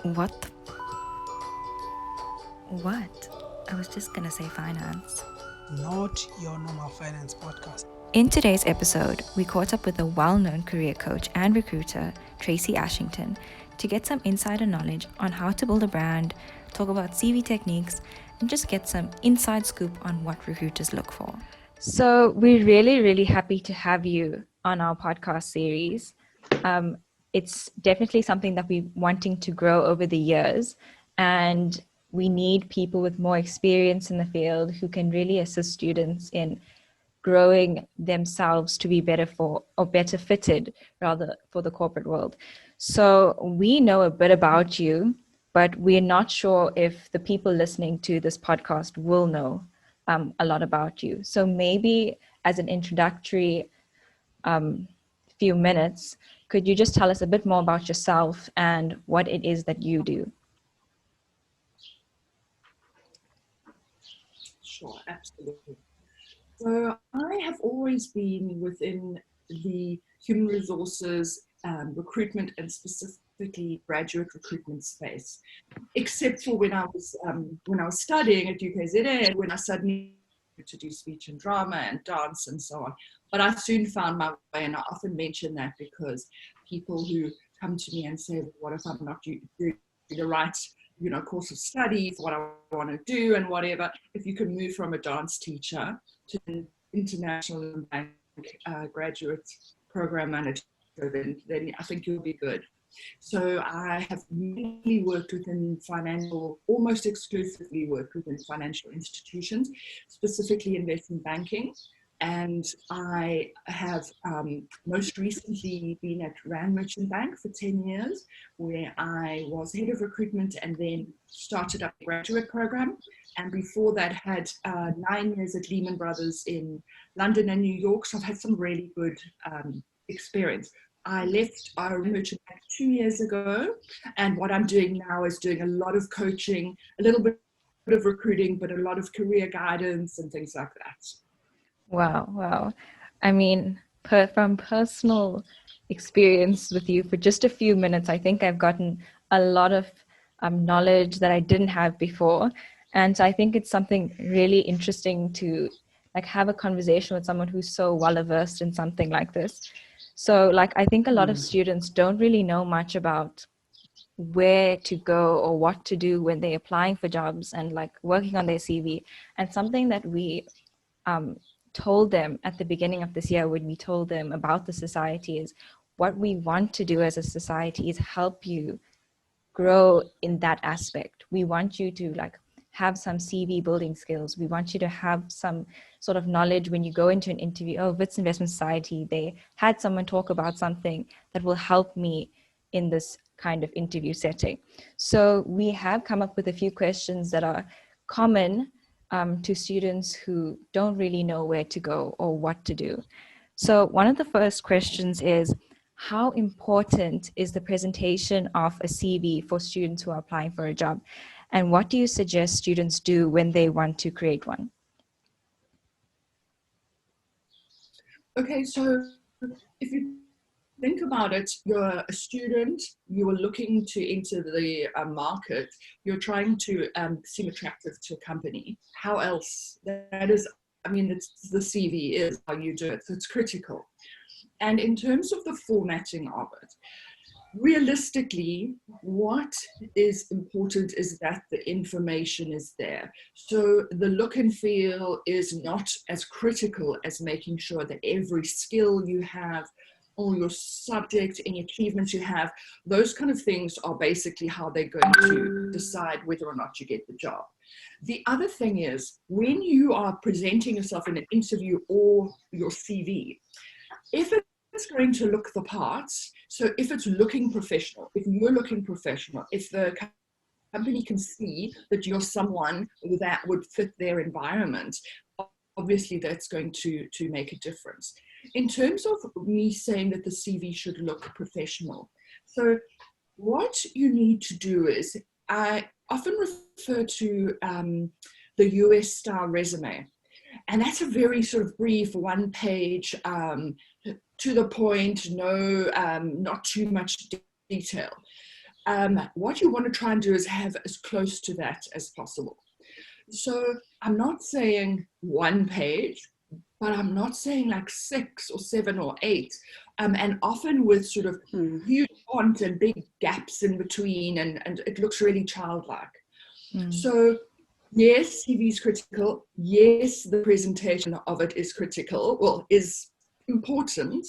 What? What? I was just gonna say finance. Not your normal finance podcast. In today's episode, we caught up with a well known career coach and recruiter, Tracey Ashington, to get some insider knowledge on how to build a brand, talk about CV techniques, and just get some inside scoop on what recruiters look for. So, we're really happy to have you on our podcast series. It's definitely something that we're wanting to grow over the years, and we need people with more experience in the field who can really assist students in growing themselves to be better for, or better fitted rather, for the corporate world. So we know a bit about you, but we're not sure if the people listening to this podcast will know a lot about you. So maybe as an introductory few minutes, could you just tell us a bit more about yourself and what it is that you do? Sure, absolutely. So I have always been within the human resources, recruitment, and specifically graduate recruitment space, except for when I was studying at UKZA and when I suddenly to do speech and drama and dance and so on. But I soon found my way, and I often mention that because people who come to me and say, "What if I'm not doing the right?" course of study for what I want to do and whatever. If you can move from a dance teacher to an international bank graduate program manager, then I think you'll be good. So I have mainly worked within almost exclusively worked within financial institutions, specifically investment banking. And I have most recently been at Rand Merchant Bank for 10 years, where I was head of recruitment and then started up a graduate program. And before that had 9 years at Lehman Brothers in London and New York. So I've had some really good experience. I left Rand Merchant Bank 2 years ago. And what I'm doing now is doing a lot of coaching, a little bit of recruiting, but a lot of career guidance and things like that. Wow. I mean, from personal experience with you for just a few minutes, I think I've gotten a lot of knowledge that I didn't have before. And so I think it's something really interesting to have a conversation with someone who's so well versed in something like this. So I think a lot of students don't really know much about where to go or what to do when they're applying for jobs and working on their CV. And something that we told them at the beginning of this year when we told them about the society is what we want to do as a society is help you grow in that aspect. We want you to have some CV building skills. We want you to have some sort of knowledge when you go into an interview. Oh, Wits Investment Society, they had someone talk about something that will help me in this kind of interview setting. So we have come up with a few questions that are common to students who don't really know where to go or what to do. So one of the first questions is, how important is the presentation of a CV for students who are applying for a job? And what do you suggest students do when they want to create one? Okay, so if you think about it, you're a student, you are looking to enter the market, you're trying to seem attractive to a company. How else? It's the CV is how you do it, so it's critical. And in terms of the formatting of it, realistically, what is important is that the information is there. So the look and feel is not as critical as making sure that every skill you have, all your subject, any achievements you have, those kind of things are basically how they're going to decide whether or not you get the job. The other thing is, when you are presenting yourself in an interview or your CV, if it's going to look the part, so if it's looking professional, if you're looking professional, if the company can see that you're someone that would fit their environment, obviously that's going to make a difference. In terms of me saying that the CV should look professional, so what you need to do is, I often refer to the US style resume. And that's a very sort of brief, one page, to the point, no, not too much detail. what you want to try and do is have as close to that as possible. So I'm not saying 1 page, but I'm not saying like 6 or 7 or 8, and often with sort of huge font and big gaps in between, and it looks really childlike. So yes, CV is critical. Yes, the presentation of it is critical, well, is important,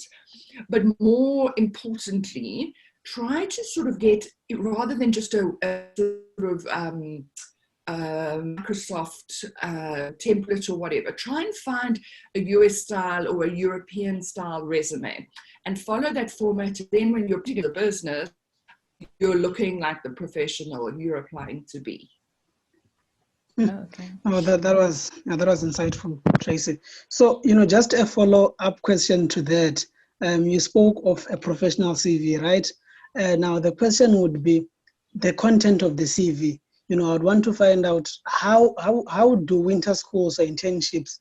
but more importantly, try to sort of get, rather than just a sort of Microsoft template or whatever, try and find a US style or a European style resume and follow that format. Then when you're putting the business, you're looking like the professional you're applying to be. Okay. Oh, that was insightful, Tracey. So, just a follow-up question to that. You spoke of a professional CV, right? Now, the question would be the content of the CV. I'd want to find out how do winter schools or internships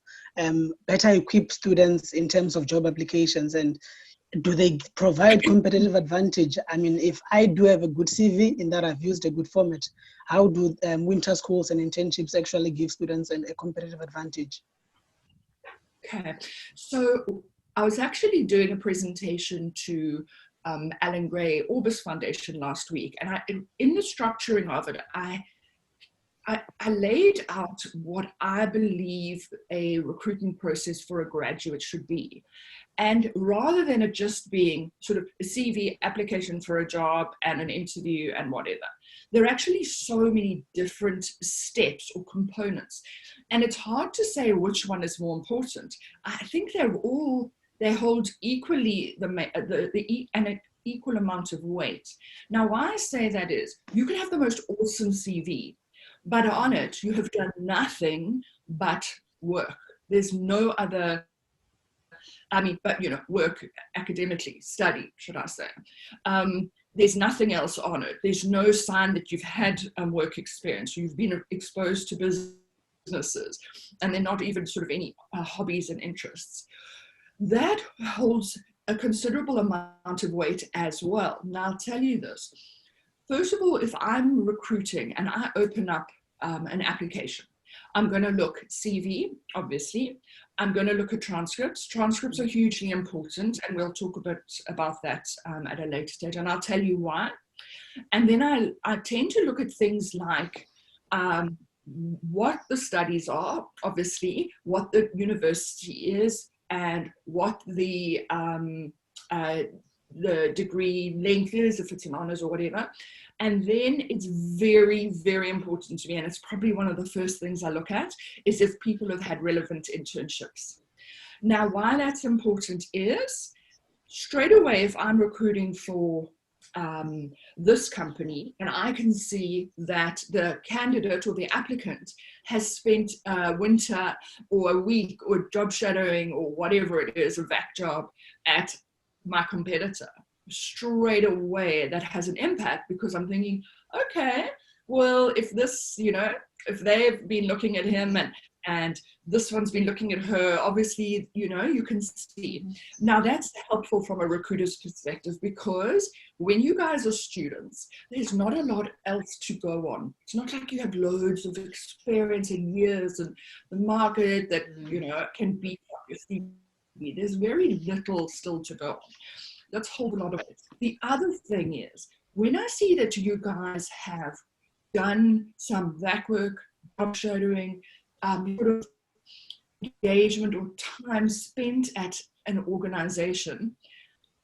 better equip students in terms of job applications, and do they provide competitive advantage? I mean, if I do have a good CV in that I've used a good format, how do winter schools and internships actually give students a competitive advantage? Okay, so I was actually doing a presentation to Alan Gray Orbis Foundation last week, and in the structuring of it, I laid out what I believe a recruitment process for a graduate should be. And rather than it just being sort of a CV application for a job and an interview and whatever, there are actually so many different steps or components. And it's hard to say which one is more important. I think they hold equally an equal amount of weight. Now, why I say that is, you can have the most awesome CV, but on it, you have done nothing but work. There's no other, but work academically, study, should I say. There's nothing else on it. There's no sign that you've had work experience. You've been exposed to businesses, and they're not even sort of any hobbies and interests. That holds a considerable amount of weight as well. Now, I'll tell you this. First of all, if I'm recruiting and I open up an application, I'm going to look CV, obviously. I'm going to look at transcripts. Transcripts are hugely important, and we'll talk a bit about that at a later stage, and I'll tell you why. And then I tend to look at things like what the studies are, obviously, what the university is, and what the degree length is, if it's in honors or whatever. And then it's very, very important to me, and it's probably one of the first things I look at, is if people have had relevant internships. Now, why that's important is, straight away, if I'm recruiting for this company, and I can see that the candidate or the applicant has spent a winter or a week or job shadowing or whatever it is, a vac job at my competitor, straight away that has an impact, because I'm thinking, okay, well, if this, if they've been looking at him and this one's been looking at her, obviously, you can see. Now, that's helpful from a recruiter's perspective, because when you guys are students, there's not a lot else to go on. It's not like you have loads of experience in years and the market that, can beat up your CV. There's very little still to go on. That's a whole lot of it. The other thing is, when I see that you guys have done some VAC work, job shadowing, sort of engagement or time spent at an organization,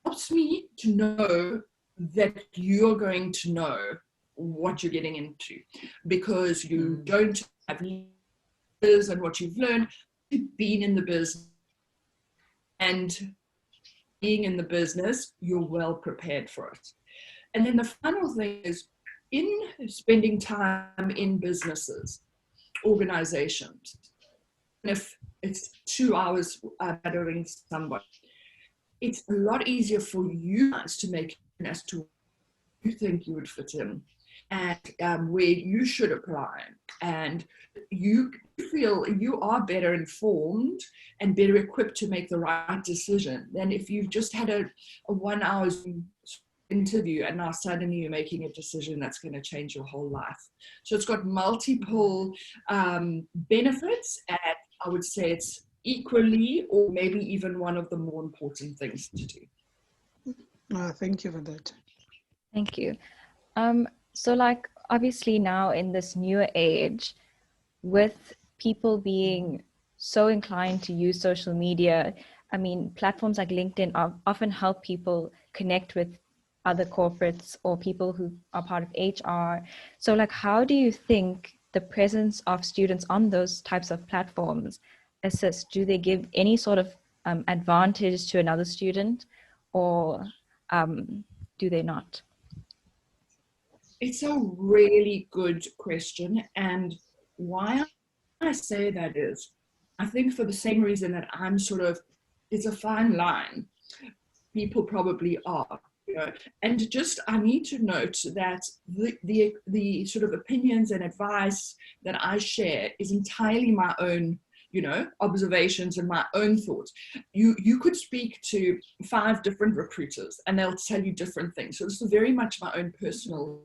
helps me to know that you're going to know what you're getting into, because you don't have years and what you've learned. You've been in the business, and being in the business, you're well prepared for it. And then the final thing is, in spending time in businesses, organizations, if it's 2 hours shadowing somebody, it's a lot easier for you guys to make as to who you think you would fit in, and where you should apply, and you feel you are better informed and better equipped to make the right decision than if you've just had a 1 hour interview, and now suddenly you're making a decision that's going to change your whole life. So it's got multiple benefits, and I would say it's equally or maybe even one of the more important things to do. Thank you for that. Thank you. So like obviously now in this newer age, with people being so inclined to use social media, I mean, platforms like LinkedIn often help people connect with other corporates or people who are part of HR. So like, how do you think the presence of students on those types of platforms assist? Do they give any sort of advantage to another student, or do they not? It's a really good question. And why I say that is, I think for the same reason that I'm sort of, it's a fine line. People probably are. You know, and just I need to note that the sort of opinions and advice that I share is entirely my own, you know, observations and my own thoughts. You could speak to 5 different recruiters and they'll tell you different things. So this is very much my own personal,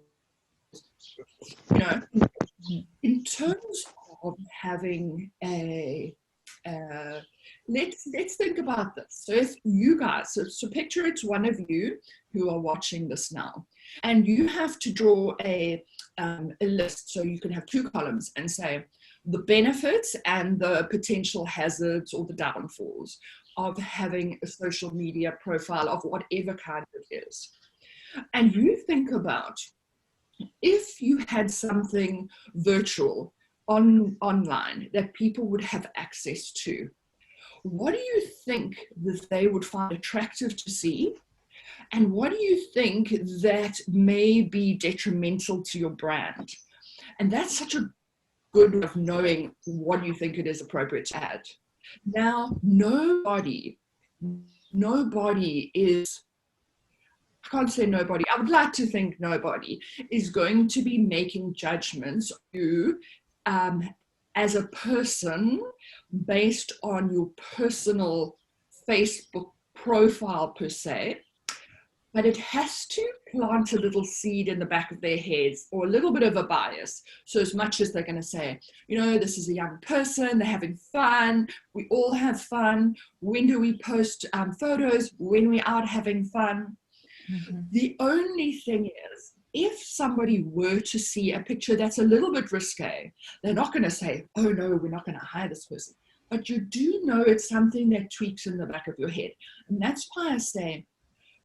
you know, in terms of having a let's think about this. So if you guys, so picture it's one of you who are watching this now, and you have to draw a list. So you can have 2 columns and say the benefits and the potential hazards or the downfalls of having a social media profile of whatever kind it is. And you think about if you had something virtual online that people would have access to, what do you think that they would find attractive to see? And what do you think that may be detrimental to your brand? And that's such a good way of knowing what you think it is appropriate to add. Now, nobody is, I can't say nobody, I would like to think nobody is going to be making judgments of you as a person based on your personal Facebook profile per se, but it has to plant a little seed in the back of their heads or a little bit of a bias. So as much as they're going to say, you know, this is a young person, they're having fun, we all have fun, when do we post photos? When we're out having fun. Mm-hmm. The only thing is, if somebody were to see a picture that's a little bit risque, they're not going to say, oh no, we're not going to hire this person. But you do know it's something that tweaks in the back of your head. And that's why I say,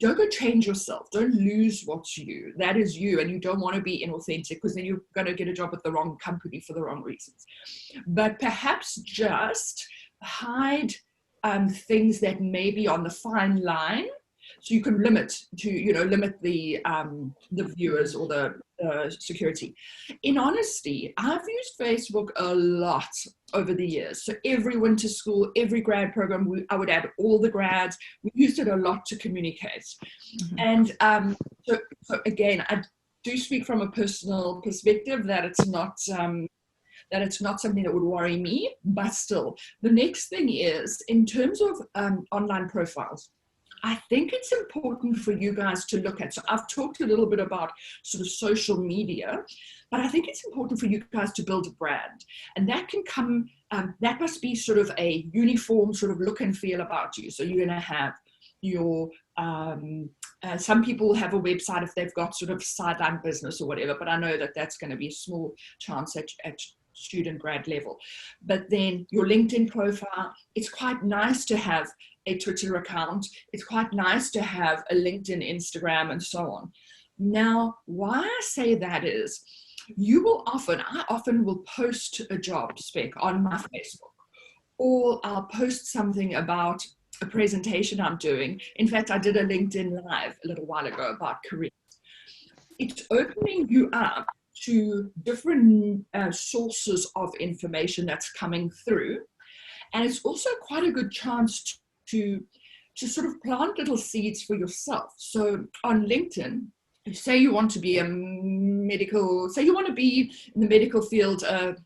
don't go change yourself. Don't lose what's you. That is you. And you don't want to be inauthentic because then you're going to get a job at the wrong company for the wrong reasons. But perhaps just hide things that may be on the fine line. So you can limit the viewers or the security. In honesty, I've used Facebook a lot over the years. So every winter school, every grad program, I would add all the grads. We used it a lot to communicate. Mm-hmm. And so again, I do speak from a personal perspective that it's not something that would worry me, but still. The next thing is, in terms of online profiles, I think it's important for you guys to look at. So I've talked a little bit about sort of social media, but I think it's important for you guys to build a brand. And that can come, that must be sort of a uniform sort of look and feel about you. So you're going to have your, some people have a website if they've got sort of sideline business or whatever, but I know that that's going to be a small chance at student grad level. But then your LinkedIn profile, it's quite nice to have a Twitter account. It's quite nice to have a LinkedIn, Instagram, and so on. Now, why I say that is, I often will post a job spec on my Facebook, or I'll post something about a presentation I'm doing. In fact, I did a LinkedIn Live a little while ago about careers. It's opening you up to different sources of information that's coming through. And it's also quite a good chance to sort of plant little seeds for yourself. So on LinkedIn, say you want to be in the medical field, a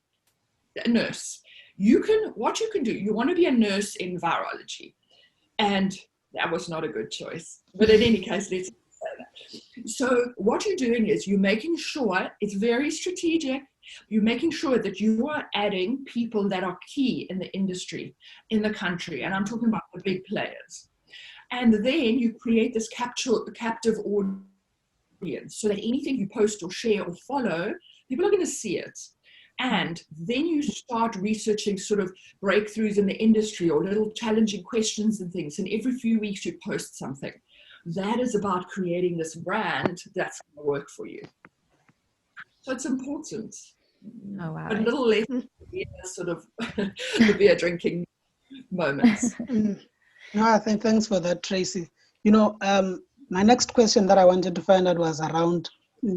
nurse. What you can do, you want to be a nurse in virology. And that was not a good choice. But in any case, So what you're doing is you're making sure, it's very strategic, you're making sure that you are adding people that are key in the industry, in the country, and I'm talking about the big players. And then you create this captive audience so that anything you post or share or follow, people are going to see it. And then you start researching sort of breakthroughs in the industry or little challenging questions and things. And every few weeks you post something. That is about creating this brand that's going to work for you. So it's important. Oh, wow. A little less sort of the beer drinking moments. No, I think thanks for that, Tracey. You know, my next question that I wanted to find out was around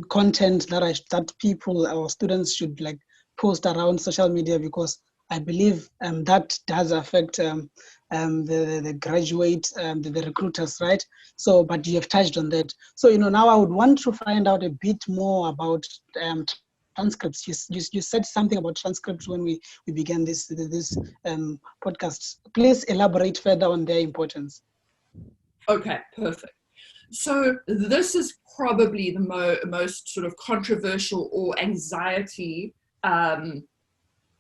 content that people or students should like post around social media, because I believe that does affect the graduate, the recruiters, right? So, but you have touched on that. So, you know, now I would want to find out a bit more about transcripts. You said something about transcripts when we began this podcast. Please elaborate further on their importance. Okay, perfect. So this is probably the most sort of controversial or anxiety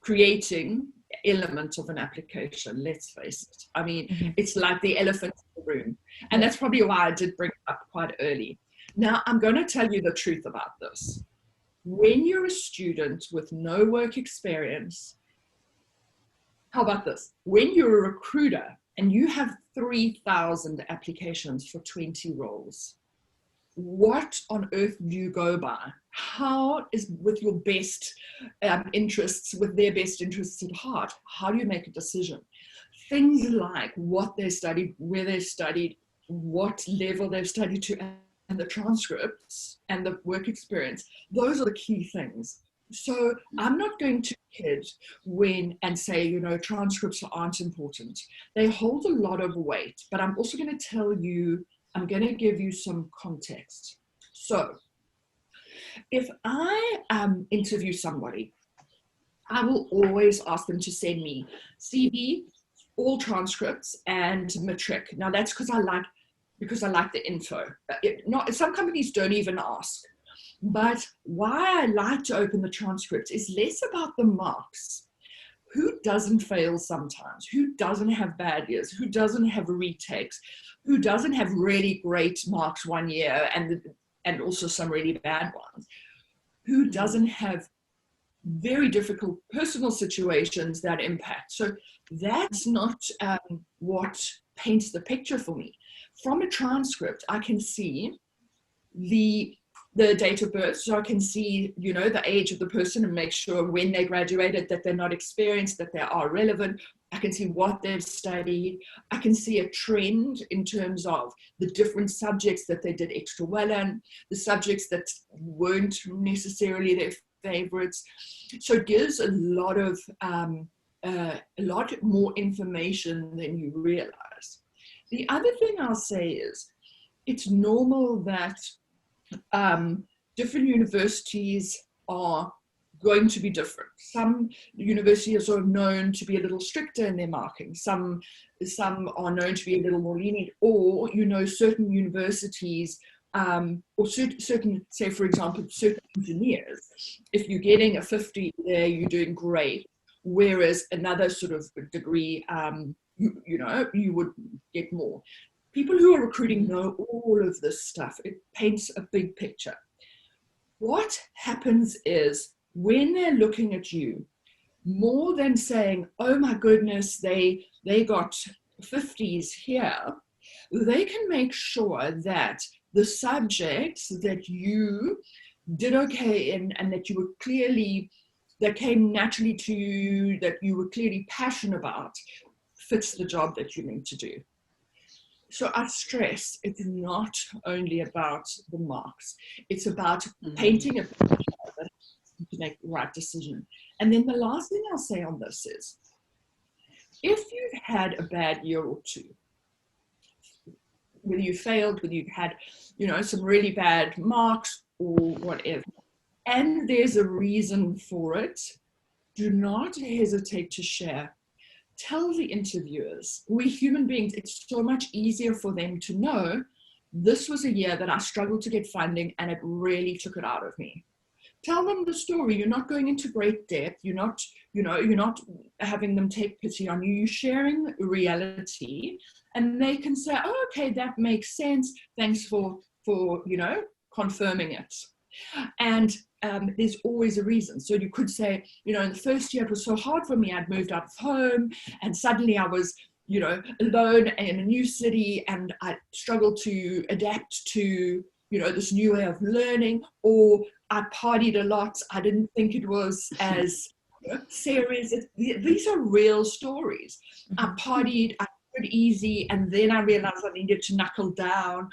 creating element of an application, let's face it. I mean, it's like the elephant in the room. And that's probably why I did bring it up quite early. Now, I'm going to tell you the truth about this. When you're a student with no work experience, how about this? When you're a recruiter and you have 3,000 applications for 20 roles, what on earth do you go by? How is with your best interests, with their best interests at heart, how do you make a decision? Things like what they studied, where they studied, what level they've studied to, and the transcripts and the work experience, those are the key things. So I'm not going to kid and say, you know, transcripts aren't important. They hold a lot of weight, but I'm also going to tell you, I'm going to give you some context. So if I interview somebody, I will always ask them to send me CV, all transcripts, and matric. Now that's because I like the info. Some companies don't even ask. But why I like to open the transcripts is less about the marks. Who doesn't fail sometimes? Who doesn't have bad years? Who doesn't have retakes? Who doesn't have really great marks one year and also some really bad ones? Who doesn't have very difficult personal situations that impact? So that's not what paints the picture for me. From a transcript, I can see the date of birth, so I can see, you know, the age of the person and make sure when they graduated that they're not experienced, that they are relevant. I can see what they've studied. I can see a trend in terms of the different subjects that they did extra well in, the subjects that weren't necessarily their favorites. So it gives a lot more information than you realize. The other thing I'll say is it's normal that different universities are going to be different. Some universities are known to be a little stricter in their marking. Some are known to be a little more lenient, or, you know, certain universities or certain, say for example, certain engineers, if you're getting a 50 there, you're doing great. Whereas another sort of degree, you would get more. People who are recruiting know all of this stuff. It paints a big picture. What happens is when they're looking at you, more than saying, oh my goodness, they got 50s here, they can make sure that the subjects that you did okay in and that you were clearly, that came naturally to you, that you were clearly passionate about, fits the job that you need to do. So I stress, it's not only about the marks. It's about painting a picture to make the right decision. And then the last thing I'll say on this is, if you've had a bad year or two, whether you failed, whether you've had, you know, some really bad marks or whatever, and there's a reason for it, do not hesitate to share. Tell the interviewers. We human beings, it's so much easier for them to know this was a year that I struggled to get funding, and it really took it out of me. Tell them the story. You're not going into great depth. You're not, you're not having them take pity on you. You're sharing reality, and they can say, oh, okay, that makes sense. Thanks for confirming it. And there's always a reason. So you could say, in the first year, it was so hard for me. I'd moved out of home, and suddenly I was, alone in a new city, and I struggled to adapt to, this new way of learning, or I partied a lot. I didn't think it was as serious. These are real stories. I partied, I took it easy, and then I realized I needed to knuckle down.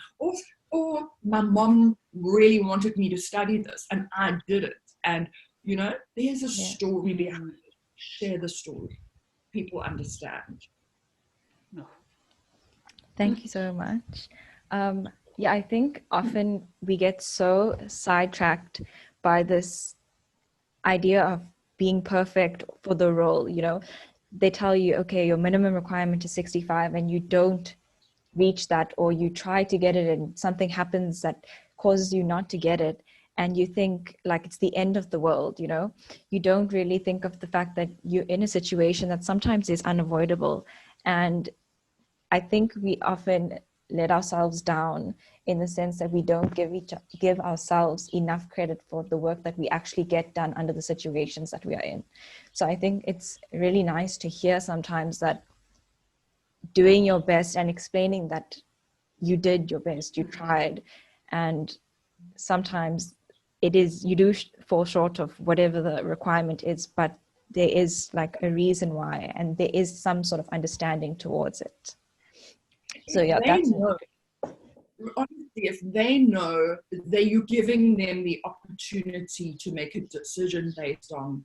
Or my mom really wanted me to study this, and I did it. And, there's a story behind it. Share the story. People understand. Thank you so much. I think often we get so sidetracked by this idea of being perfect for the role. They tell you, okay, your minimum requirement is 65, and you don't reach that, or you try to get it and something happens that causes you not to get it, and you think like it's the end of the world. You don't really think of the fact that you're in a situation that sometimes is unavoidable. And I think we often let ourselves down in the sense that we don't give ourselves enough credit for the work that we actually get done under the situations that we are in. So I think it's really nice to hear sometimes that doing your best and explaining that you did your best, you tried, and sometimes you do fall short of whatever the requirement is, but there is like a reason why, and there is some sort of understanding towards it. So honestly, if they know that you're giving them the opportunity to make a decision based on,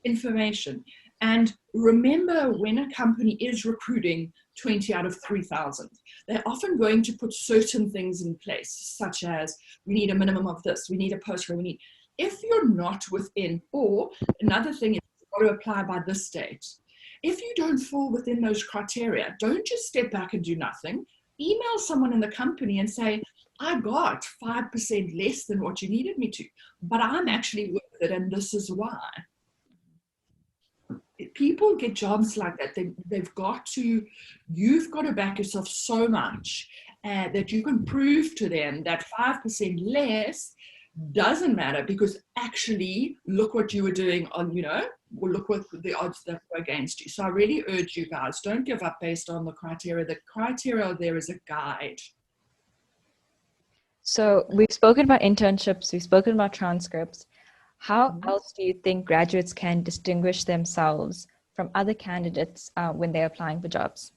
information. And remember, when a company is recruiting 20 out of 3,000, they're often going to put certain things in place, such as we need a minimum of this, we need a postgrad, if you're not within, or another thing is you've got to apply by this date. If you don't fall within those criteria, don't just step back and do nothing. Email someone in the company and say, I got 5% less than what you needed me to, but I'm actually worth it, and this is why. People get jobs like that. You've got to back yourself so much that you can prove to them that 5% less doesn't matter, because actually look what you were doing on, or look what the odds that were against you. So I really urge you guys, don't give up based on the criteria. The criteria there is a guide. So we've spoken about internships, we've spoken about transcripts. How else do you think graduates can distinguish themselves from other candidates when they're applying for jobs?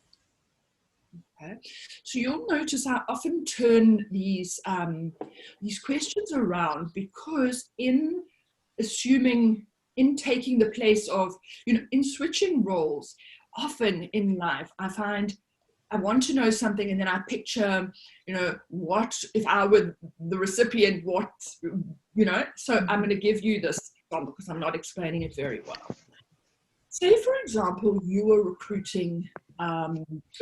Okay. So you'll notice I often turn these questions around, because in taking the place of, in switching roles, often in life, I find I want to know something, and then I picture, what if I were the recipient, so I'm going to give you this example because I'm not explaining it very well. Say, for example, you were recruiting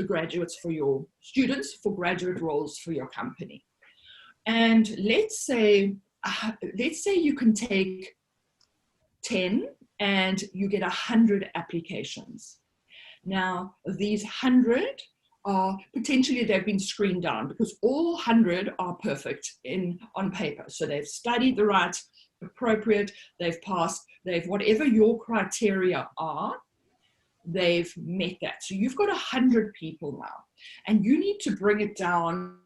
graduates for your students for graduate roles for your company. And let's say you can take 10 and you get 100 applications. Now, these 100 are potentially, they've been screened down because all 100 are perfect on paper. So they've studied the right, appropriate, they've passed, whatever your criteria are, they've met that. So you've got 100 people now, and you need to bring it down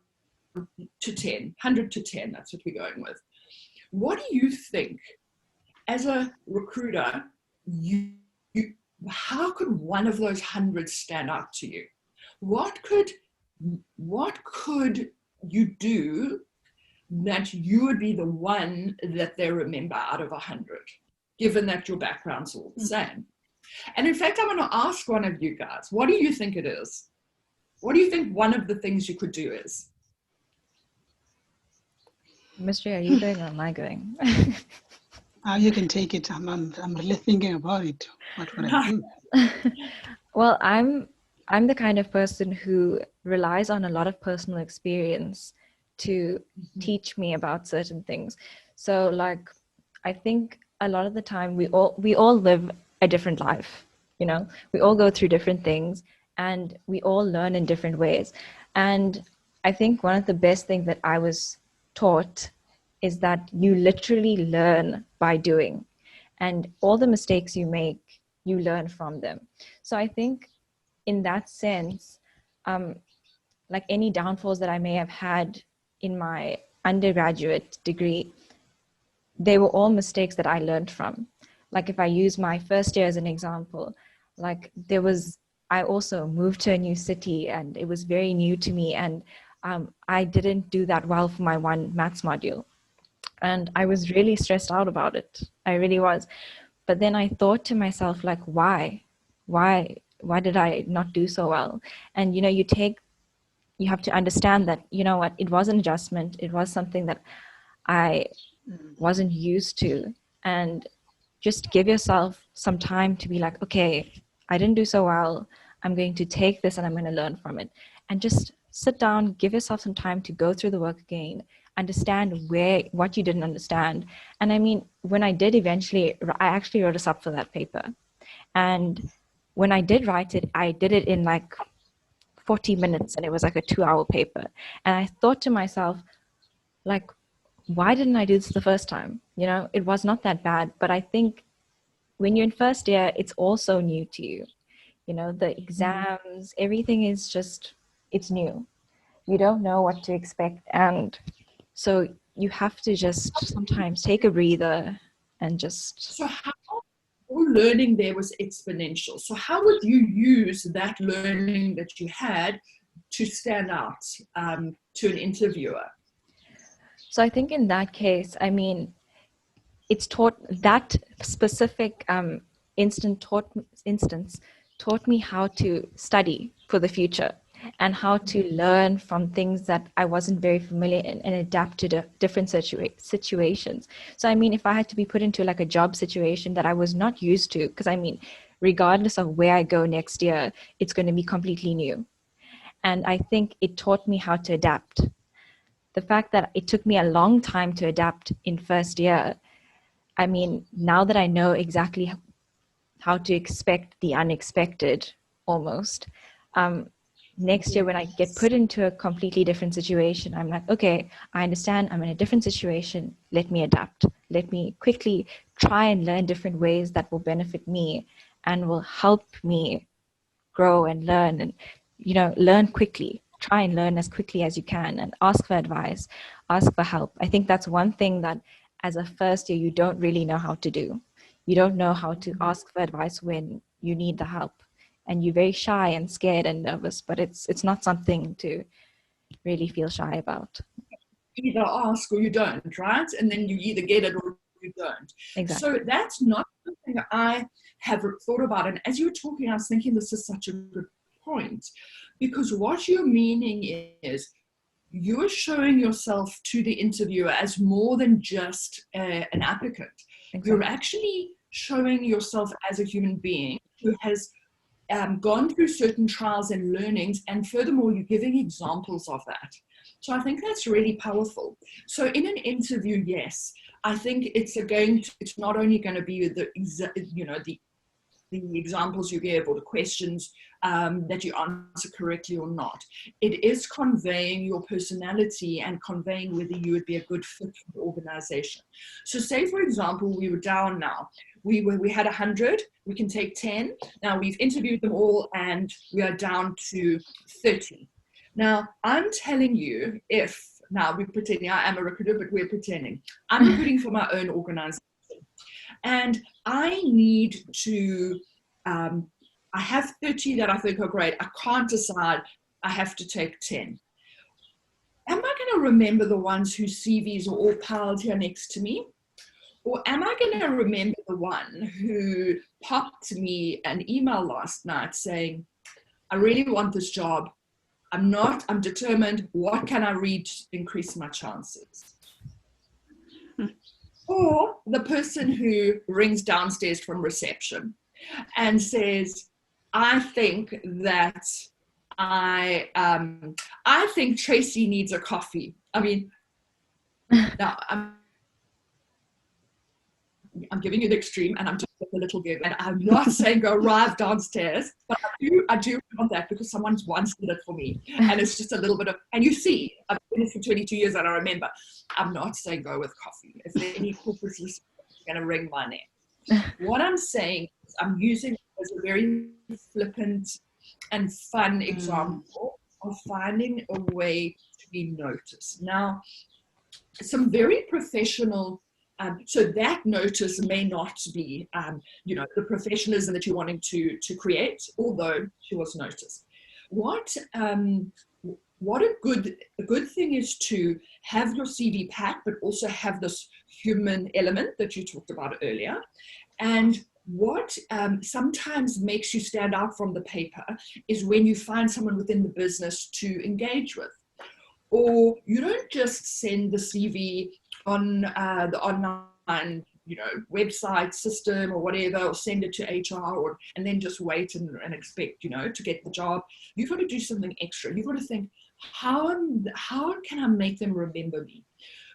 to 10, 100 to 10, that's what we're going with. What do you think, as a recruiter, how could one of those 100 stand out to you? What could you do that you would be the one that they remember out of 100, given that your background's all the same? And in fact, I'm going to ask one of you guys, what do you think it is? What do you think one of the things you could do is? Mystery, are you going or am I going? You can take it. I'm really thinking about it. What would I do? Well, I'm I'm the kind of person who relies on a lot of personal experience to teach me about certain things. So like, I think a lot of the time we all live a different life, you know, we all go through different things and we all learn in different ways. And I think one of the best things that I was taught is that you literally learn by doing, and all the mistakes you make, you learn from them. So I think in that sense, um, like any downfalls that I may have had in my undergraduate degree, they were all mistakes that I learned from. Like if I use my first year as an example, like I also moved to a new city and it was very new to me. And I didn't do that well for my one maths module. And I was really stressed out about it. I really was. But then I thought to myself, like, why did I not do so well? And you have to understand that, you know what, it was an adjustment. It was something that I wasn't used to. And just give yourself some time to be like, okay, I didn't do so well. I'm going to take this and I'm going to learn from it. And just sit down, give yourself some time to go through the work again, understand what you didn't understand. And I mean, when I did eventually, I actually wrote us up for that paper. And when I did write it, I did it in like 40 minutes and it was like a 2-hour paper. And I thought to myself, like, why didn't I do this the first time? You know, it was not that bad. But I think when you're in first year, it's also new to you. You know, the exams, everything is just, it's new. You don't know what to expect. And so you have to just sometimes take a breather and just. So how your learning there was exponential. So how would you use that learning that you had to stand out to an interviewer? So I think in that case, I mean, it's taught that specific instance taught me how to study for the future and how to learn from things that I wasn't very familiar in and adapt to the different situations. So I mean, if I had to be put into like a job situation that I was not used to, because I mean, regardless of where I go next year, it's going to be completely new. And I think it taught me how to adapt. The fact that it took me a long time to adapt in first year, I mean, now that I know exactly how to expect the unexpected almost, next year when I get put into a completely different situation, I'm like, okay, I understand I'm in a different situation. Let me adapt. Let me quickly try and learn different ways that will benefit me and will help me grow and learn and, you know, learn quickly. Try and learn as quickly as you can and ask for advice, ask for help. I think that's one thing that as a first year, you don't really know how to do. You don't know how to ask for advice when you need the help. And you're very shy and scared and nervous, but it's not something to really feel shy about. Either ask or you don't, right? And then you either get it or you don't. Exactly. So that's not something I have thought about. And as you were talking, I was thinking this is such a good point, because what you're meaning is you're showing yourself to the interviewer as more than just an applicant. Exactly. You're actually showing yourself as a human being who has gone through certain trials and learnings, and furthermore, you're giving examples of that. So I think that's really powerful. So in an interview, yes, I think it's not only going to be the examples you give or the questions that you answer correctly or not. It is conveying your personality and conveying whether you would be a good fit for the organization. So say, for example, we were down now. We had 100, we can take 10. Now we've interviewed them all and we are down to 30. Now I'm telling you, now we're pretending, I am a recruiter, but we're pretending. I'm recruiting for my own organization. And I need to, I have 30 that I think are great. I can't decide. I have to take 10. Am I going to remember the ones whose CVs are all piled here next to me? Or am I going to remember the one who popped me an email last night saying, I really want this job. I'm determined. What can I read to increase my chances? Or the person who rings downstairs from reception and says, I think that I think Tracey needs a coffee. I mean, now I'm giving you the extreme, and I'm just a little giggle, and I'm not saying go arrive downstairs, but I do want that because someone's once did it for me, and it's just a little bit of, and you see, I've been here for 22 years, and I remember, I'm not saying go with coffee. If there are any corporates listening, I'm going to wring my neck. What I'm saying is I'm using it as a very flippant and fun example of finding a way to be noticed. Now, some very professional, so that notice may not be, the professionalism that you're wanting to create, although she was noticed. What a good thing is to have your CV packed, but also have this human element that you talked about earlier. And what sometimes makes you stand out from the paper is when you find someone within the business to engage with. Or you don't just send the CV on the online, website system or whatever, or send it to HR, and then just wait and expect, to get the job. You've got to do something extra. You've got to think, how can I make them remember me?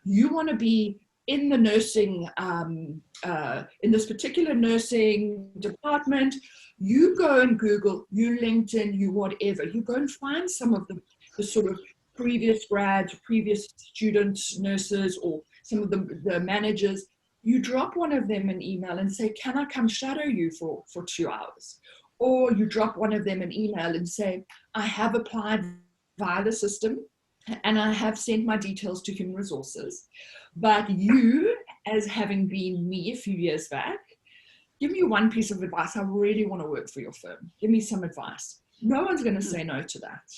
You want to be in the nursing, in this particular nursing department. You go and Google, you LinkedIn, you whatever. You go and find some of the sort of previous grads, previous students, nurses, or some of the managers. You drop one of them an email and say, can I come shadow you for 2 hours? Or you drop one of them an email and say, I have applied via the system and I have sent my details to human resources. But you, as having been me a few years back, give me one piece of advice. I really want to work for your firm. Give me some advice. No one's going to say no to that.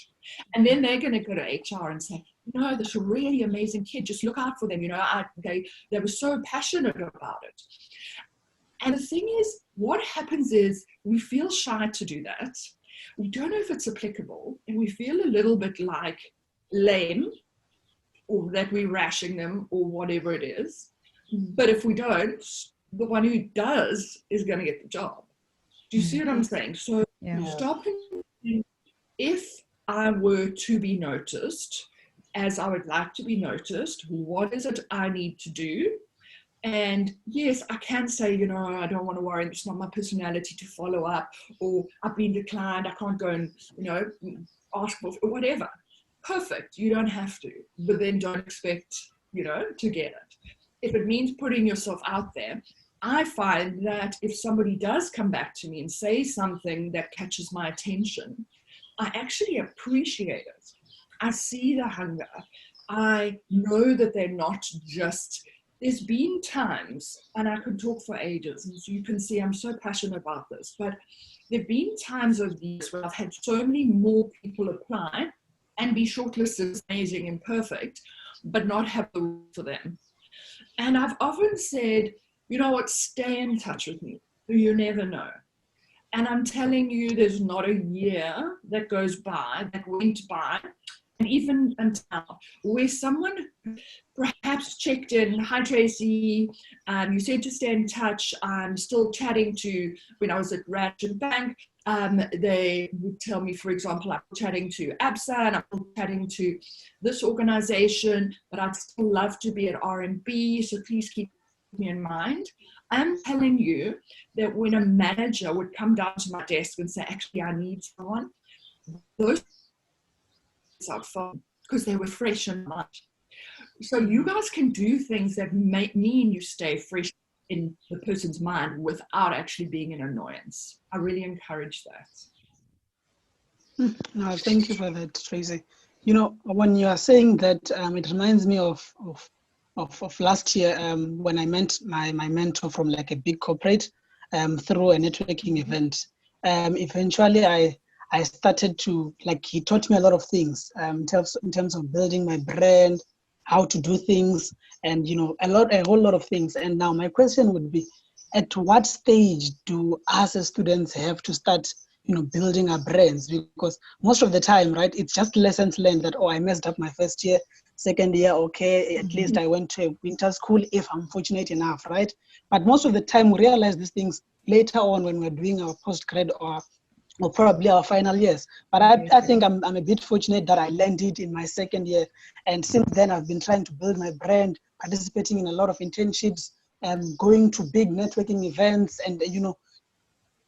And then they're going to go to HR and say, no, this is a really amazing kid. Just look out for them. They were so passionate about it. And the thing is, what happens is we feel shy to do that. We don't know if it's applicable, and we feel a little bit like lame, or that we're rashing them, or whatever it is. But if we don't, the one who does is going to get the job. Do you see what I'm saying? So stop and think, if I were to be noticed, as I would like to be noticed, what is it I need to do? And yes, I can say, I don't want to worry, it's not my personality to follow up, or I've been declined, I can't go and, ask for whatever. Perfect, you don't have to, but then don't expect, to get it. If it means putting yourself out there, I find that if somebody does come back to me and say something that catches my attention, I actually appreciate it. I see the hunger. I know that they're not just, there's been times, and I could talk for ages, and so you can see I'm so passionate about this, but there've been times of these where I've had so many more people apply and be shortlisted as amazing and perfect, but not have the room for them. And I've often said, you know what, stay in touch with me. You never know. And I'm telling you, there's not a year that goes by, that went by, and even until, where someone perhaps checked in, hi Tracey, you said to stay in touch. I'm still chatting to, when I was at Ratchet Bank, they would tell me, for example, I'm chatting to ABSA and I'm chatting to this organization, but I'd still love to be at RMB, so please keep me in mind. I'm telling you that when a manager would come down to my desk and say, actually, I need someone, those are fun because they were fresh and much. So you guys can do things that mean you stay fresh in the person's mind without actually being an annoyance. I really encourage that. No, thank you for that, Tracey. When you are saying that, it reminds me of last year when I met my mentor from like a big corporate through a networking event. Eventually, I started to, he taught me a lot of things in terms of building my brand, how to do things, and a whole lot of things. And now my question would be, at what stage do us as students have to start building our brands? Because most of the time, right, it's just lessons learned that, I messed up my first year, second year, okay, at least I went to a winter school if I'm fortunate enough, right? But most of the time we realize these things later on when we're doing our postgrad or or probably our final years. But I think I'm a bit fortunate that I landed in my second year. And since then, I've been trying to build my brand, participating in a lot of internships, going to big networking events, and,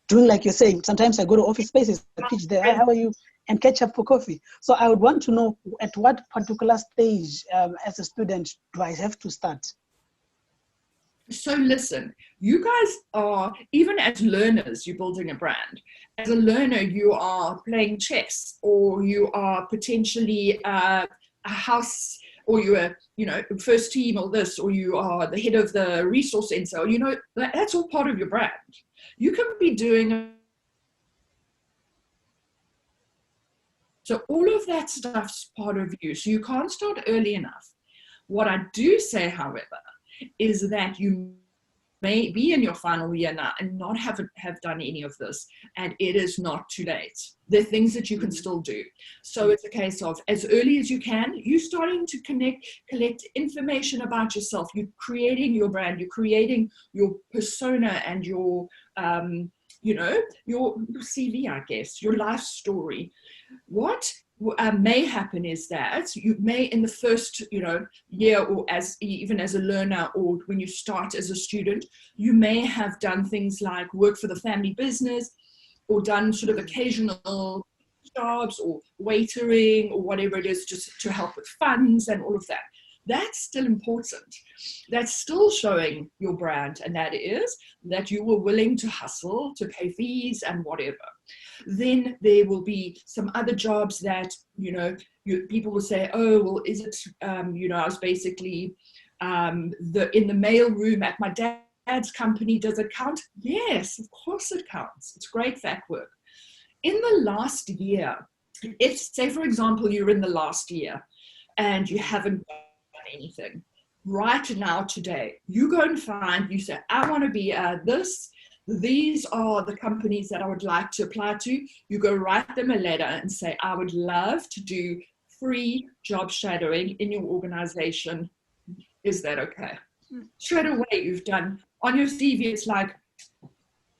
doing like you're saying. Sometimes I go to office spaces, I pitch there, "Hi, how are you?" and catch up for coffee. So I would want to know, at what particular stage as a student do I have to start? So listen, you guys are, even as learners, you're building a brand. As a learner, you are playing chess, or you are potentially a house, or you're first team or this, or you are the head of the resource center. That's all part of your brand. You can be doing, so all of that stuff's part of you. So you can't start early enough. What I do say, however, is that you may be in your final year now and not have done any of this, and it is not too late. There are things that you can still do. So it's a case of, as early as you can, you starting to collect information about yourself. You're creating your brand, you're creating your persona and your your CV, I guess, your life story. What may happen is that you may, in the first year, or even as a learner, or when you start as a student, you may have done things like work for the family business, or done sort of occasional jobs or waitering or whatever it is, just to help with funds and all of that. That's still important. That's still showing your brand, and that is that you were willing to hustle, to pay fees and whatever. Then there will be some other jobs that, people will say, oh, well, is it, I was basically in the mail room at my dad's company. Does it count? Yes, of course it counts. It's great fact work. In the last year, if, say, for example, you're in the last year and you haven't done anything, right now, today, you go and you say, I want to be these are the companies that I would like to apply to. You go write them a letter and say, I would love to do free job shadowing in your organization. Is that okay? Straight away, you've done, on your CV, it's like,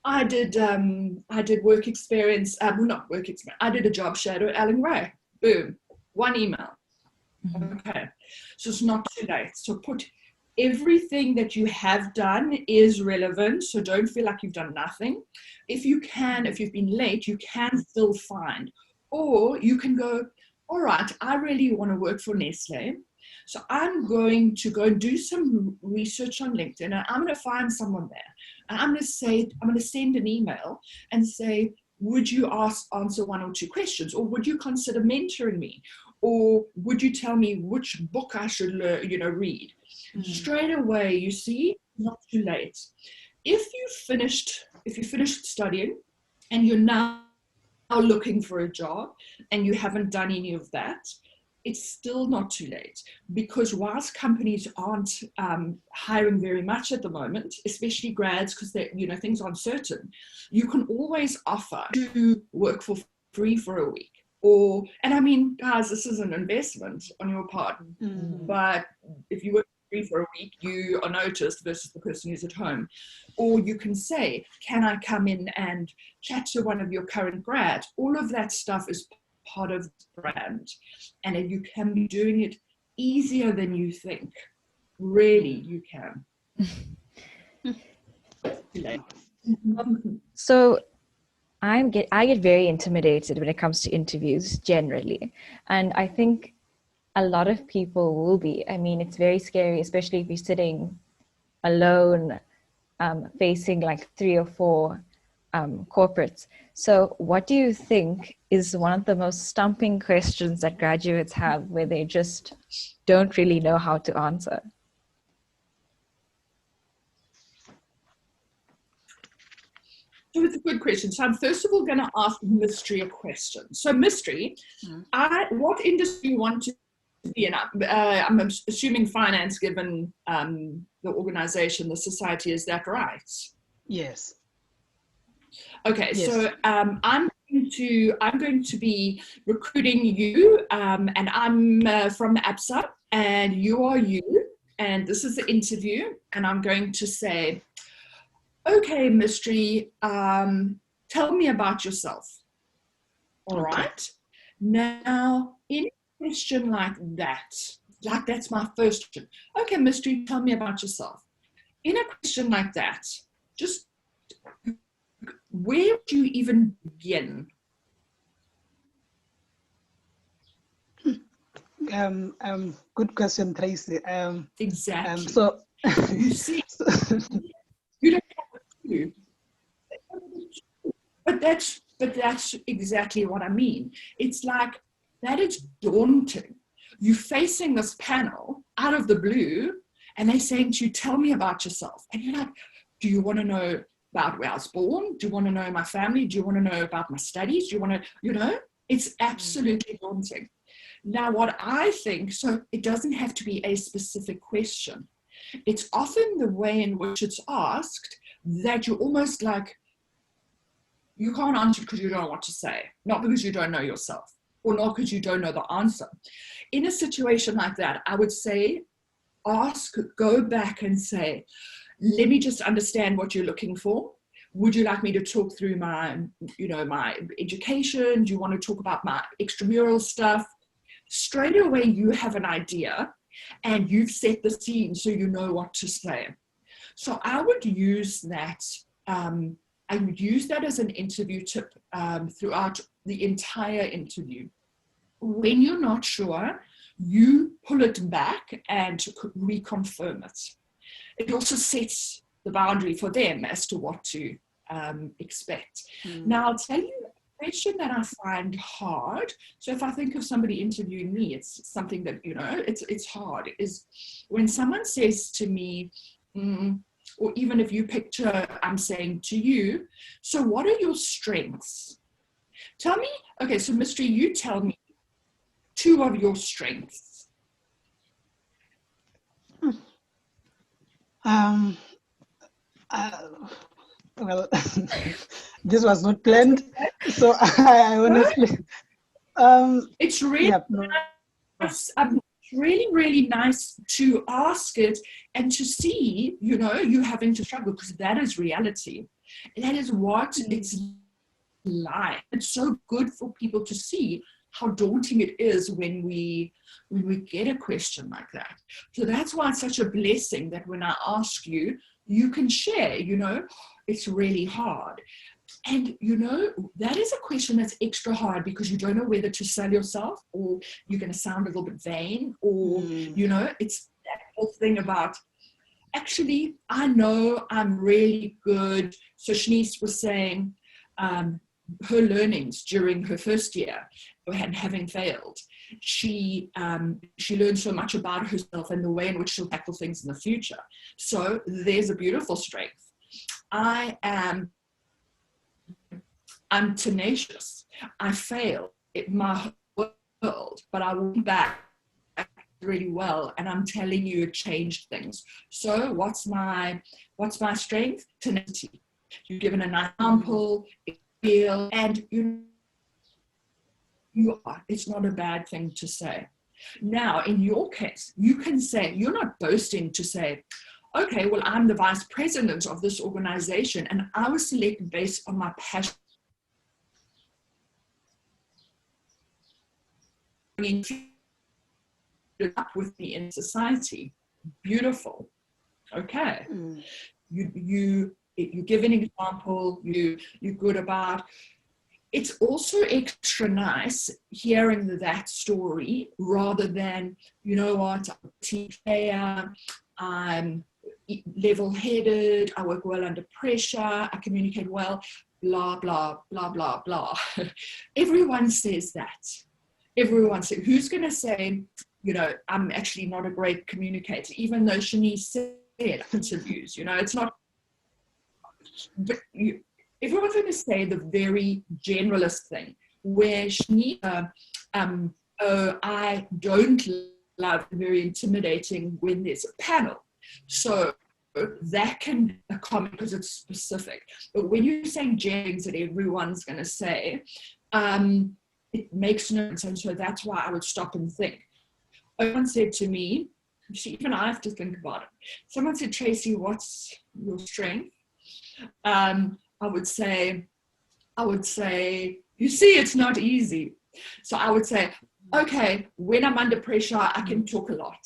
I did work experience, not work experience, I did a job shadow at Alan Ray. Boom, one email. Okay, so it's not too late. So put everything that you have done is relevant, so don't feel like you've done nothing. If you've been late, you can still find, or you can go, all right, I really want to work for Nestle, so I'm going to go and do some research on LinkedIn, and I'm going to find someone there, and I'm going to send an email and say, would you answer one or two questions, or would you consider mentoring me, or would you tell me which book I should read? Straight away, you see, not too late. If you finished studying and you're now looking for a job and you haven't done any of that, it's still not too late, because whilst companies aren't hiring very much at the moment, especially grads, because things aren't certain, you can always offer to work for free for a week. And I mean, guys, this is an investment on your part, but if you work free for a week, you are noticed versus the person who's at home. Or you can say, can I come in and chat to one of your current grads? All of that stuff is part of the brand, and you can be doing it easier than you think. Really, you can. So I get very intimidated when it comes to interviews generally, and I think a lot of people will be. I mean, it's very scary, especially if you're sitting alone, facing like 3 or 4 corporates. So what do you think is one of the most stumping questions that graduates have, where they just don't really know how to answer? So it's a good question. So I'm first of all going to ask Mystery a question. So Mystery, what industry you want to be in? I'm assuming finance, given the organization, the society. Is that right? Yes. Okay, yes. So I'm going to be recruiting you, and I'm from ABSA, and you are you, and this is the interview, and I'm going to say, okay, Mystery, tell me about yourself. All Okay. right. Now, in a question like that's my first question. Okay, Mystery, tell me about yourself. In a question like that, just where would you even begin? Good question, Tracey. Exactly. So, You see, so you don't have a clue. But that's exactly what I mean. It's like that is daunting. You're facing this panel out of the blue, and they're saying to you, "Tell me about yourself." And you're like, "Do you want to know about where I was born? Do you want to know my family? Do you want to know about my studies? Do you want to, It's absolutely daunting. Now, what I think, so it doesn't have to be a specific question. It's often the way in which it's asked that you're almost like, you can't answer because you don't know what to say, not because you don't know yourself, or not because you don't know the answer. In a situation like that, I would say, go back and say, let me just understand what you're looking for. Would you like me to talk through my education? Do you want to talk about my extramural stuff? Straight away, you have an idea and you've set the scene so you know what to say. So I would use that. I would use that as an interview tip throughout the entire interview. When you're not sure, you pull it back and reconfirm it. It also sets the boundary for them as to what to expect. Now, I'll tell you a question that I find hard. So if I think of somebody interviewing me, it's something that, it's hard, is when someone says to me, or even if you picture, I'm saying to you, so what are your strengths? Tell me, okay, so Mystery, you tell me 2 of your strengths. Well, this was not planned, so I honestly, It's really yeah, no. nice, really, really nice to ask it and to see, you having to struggle, because that is reality. That is what it's like. It's so good for people to see how daunting it is when we get a question like that. So that's why it's such a blessing that when I ask you, you can share, it's really hard. And, that is a question that's extra hard because you don't know whether to sell yourself, or you're going to sound a little bit vain, or, it's that whole thing about, actually, I know I'm really good. So Shanice was saying her learnings during her first year, and having failed, she learned so much about herself and the way in which she'll tackle things in the future. So there's a beautiful strength. I'm tenacious. I fail in my world, but I went back really well, and I'm telling you, it changed things. So what's my strength? Tenacity. You've given an example, and you are. It's not a bad thing to say. Now, in your case, you can say, you're not boasting to say, okay, well, I'm the vice president of this organization, and I was selected based on my passion up with me in society. Beautiful. Okay. You give an example, you're good about. It's also extra nice hearing that story rather than, I'm a team player, I'm level-headed, I work well under pressure, I communicate well, blah, blah, blah, blah, blah. Everyone says that. Everyone says, who's going to say, I'm actually not a great communicator, even though Shanice said interviews, it's not, but everyone's going to say the very generalist thing, where Shanice, I don't love, very intimidating when there's a panel. So that can be a comment because it's specific. But when you're saying things that everyone's going to say, it makes no sense. And so that's why I would stop and think. Someone said to me, even I have to think about it. Someone said, Tracey, what's your strength? I would say, You see, it's not easy. So I would say, okay, when I'm under pressure, I can talk a lot.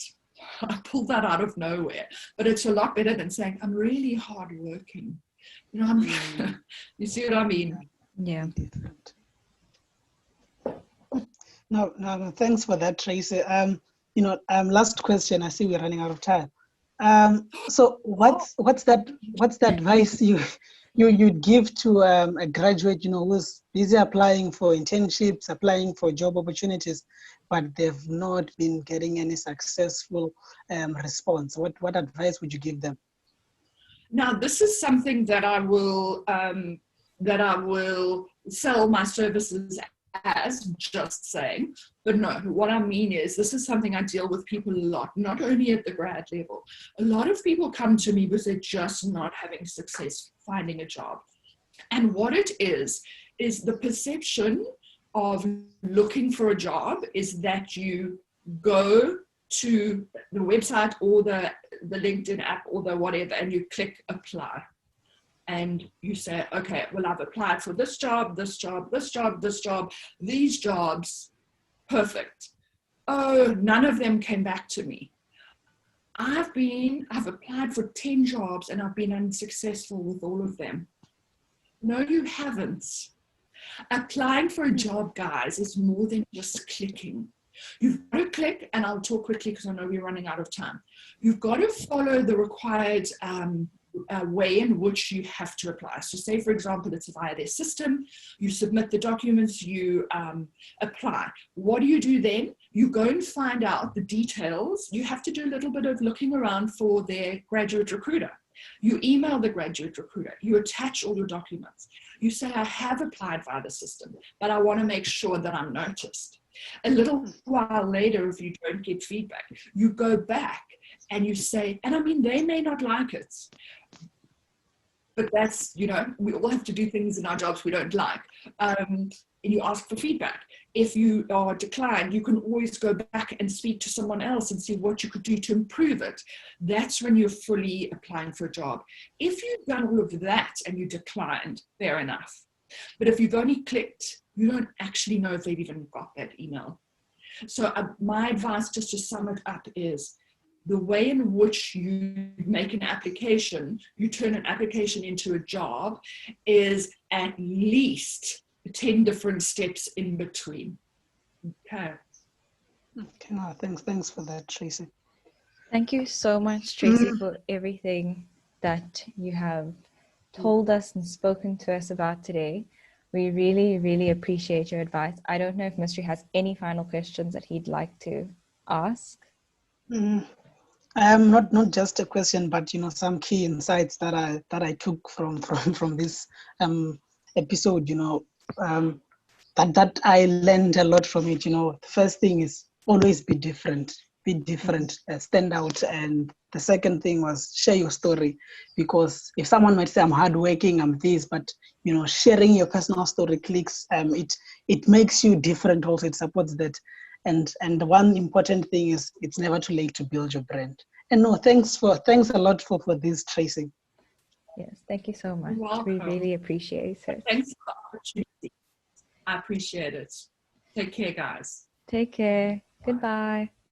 I pulled that out of nowhere, but it's a lot better than saying, I'm really hardworking. You know, you see what I mean? Yeah. Different. No, thanks for that, Tracey. Last question. I see we're running out of time. So what's the advice you'd give to a graduate, who's busy applying for internships, applying for job opportunities, but they've not been getting any successful response? What advice would you give them? Now, this is something that I will sell my services as, just saying. But no, what I mean is, this is something I deal with people a lot, not only at the grad level. A lot of people come to me because they're just not having success finding a job. And what it is the perception of looking for a job is that you go to the website or the LinkedIn app or the whatever, and you click apply. And you say, okay, well, I've applied for this job, this job, this job, this job, these jobs, perfect. Oh, none of them came back to me. I've applied for 10 jobs and I've been unsuccessful with all of them. No, you haven't. Applying for a job, guys, is more than just clicking. You've got to click, and I'll talk quickly because I know we're running out of time. You've got to follow the required way in which you have to apply. So say, for example, it's via their system, you submit the documents, you apply. What do you do then? You go and find out the details. You have to do a little bit of looking around for their graduate recruiter. You email the graduate recruiter, you attach all your documents. You say, I have applied via the system, but I want to make sure that I'm noticed. A little while later, if you don't get feedback, you go back and you say, and I mean, they may not like it, but that's, we all have to do things in our jobs we don't like. And you ask for feedback. If you are declined, you can always go back and speak to someone else and see what you could do to improve it. That's when you're fully applying for a job. If you've done all of that and you declined, fair enough. But if you've only clicked, you don't actually know if they've even got that email. So my advice, just to sum it up, is the way in which you make an application, you turn an application into a job, is at least 10 different steps in between. Okay. Okay, no, thanks for that, Tracey. Thank you so much, Tracey, for everything that you have told us and spoken to us about today. We really, really appreciate your advice. I don't know if Mystery has any final questions that he'd like to ask. Not just a question, but some key insights that I took from this episode. That I learned a lot from it. The first thing is always be different, stand out. And the second thing was share your story, because if someone might say I'm hardworking, I'm this, but sharing your personal story clicks. It makes you different. Also, it supports that. And the one important thing is it's never too late to build your brand. And no, thanks a lot for this, Tracey. Yes, thank you so much. You're welcome. We really appreciate it. Thanks for the opportunity. I appreciate it. Take care, guys. Take care. Goodbye.